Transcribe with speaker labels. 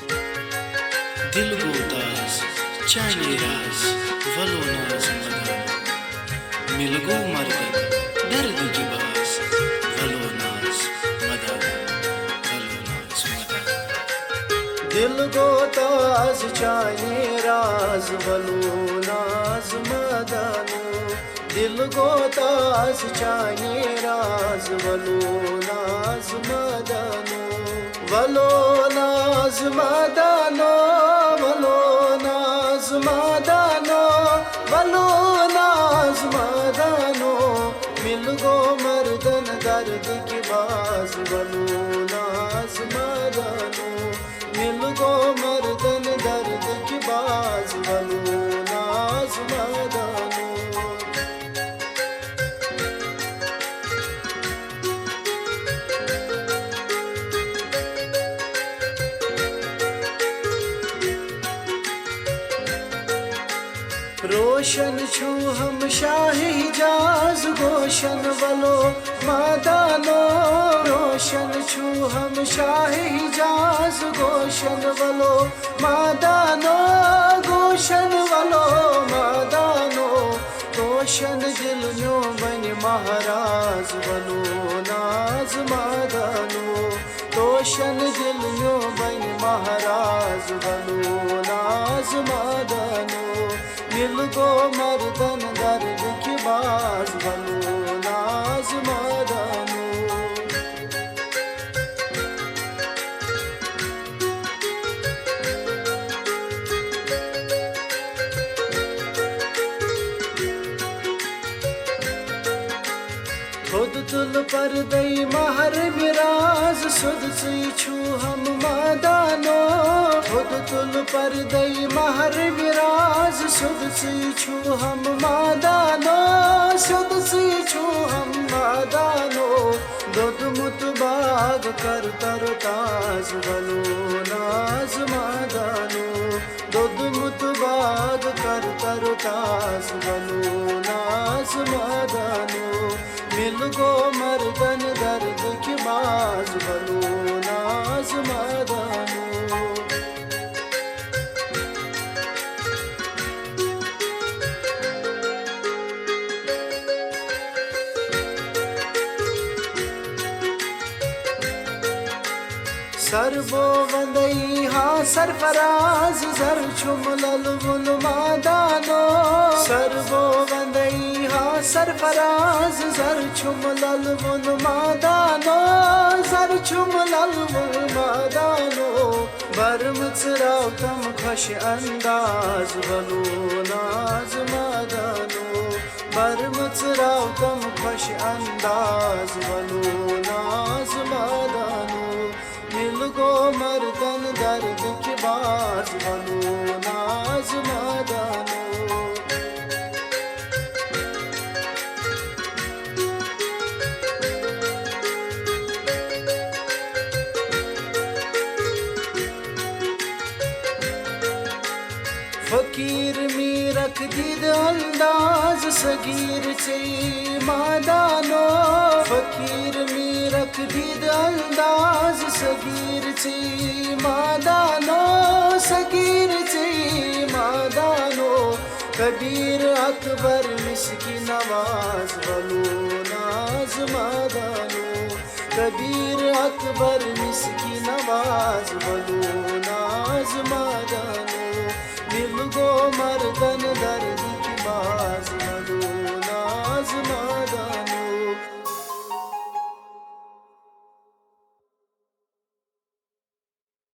Speaker 1: दिल गोताज चाइने राज वलो नाज मदान मिलगो मर्द दर्द की बास वलो नाज मदान वलो नाज मदान
Speaker 2: दिल गोताज चाइने राज वलो नाज मदानो दिल गोताज चाइने राज वलो नाज मदानो वलो नाज मदानो वलो नाज मदानो वलो नाज मदानो मिल गो मर्दन दर्द की बाज वलो नाज मदानो मिल गो मर्दन दर्द की बाज वलो नाज मदानो रोशन छू हम शाही हिजाज गोशन वलो मादानो रोशन छू हम शाही हिजाज गोशन वलो मादानो गोशन वलो मादानो रोशन दिल न्यो बन महाराज वलो नाज मादानो रोशन दिल न्यो बन महाराज वलो नाज मादानो दिल गो मर्दन दर्द की बाज वलो नाज मदानो खुद तुल पर दई महर मिराज सुध सी छू हम मादानो खुद तुल पर दई महर मिराज सुध सी छू हम मादानो सुध सी छू हम मादानो दुध मुत बाग कर तर ताज वलो नाज मादानो दुध मुत बाग कर तर ताज वलो नाज मादानो मिल गो मर्दन दर्द की बाज वलो नाज मदानो सरबो वंदई हाँ सरफराज जर छुमलल मुल मादानो सरबो वंदई हाँ सरफराज जर छुमलल मुल मादानो जर छुमलल मुल मादानो बरम चराव तम खुश अंदाज वलो नाज मादानो बरम चराव तम खुश अंदाज वलो नाज मादानो मिल गो मर्दन दर्द की बाज वलो नाज मदानो फकीर में रख दीद अंदाज सगीर से मादानो फकीर में रख दीद अंदाज सगीर से मादानो सगीर से मादानो कबीर अकबर मिसकी नवाज वलो नाज मादानो कबीर अकबर मिसकी नवाज वलो नाज मादानो दिल गो मर्दन दर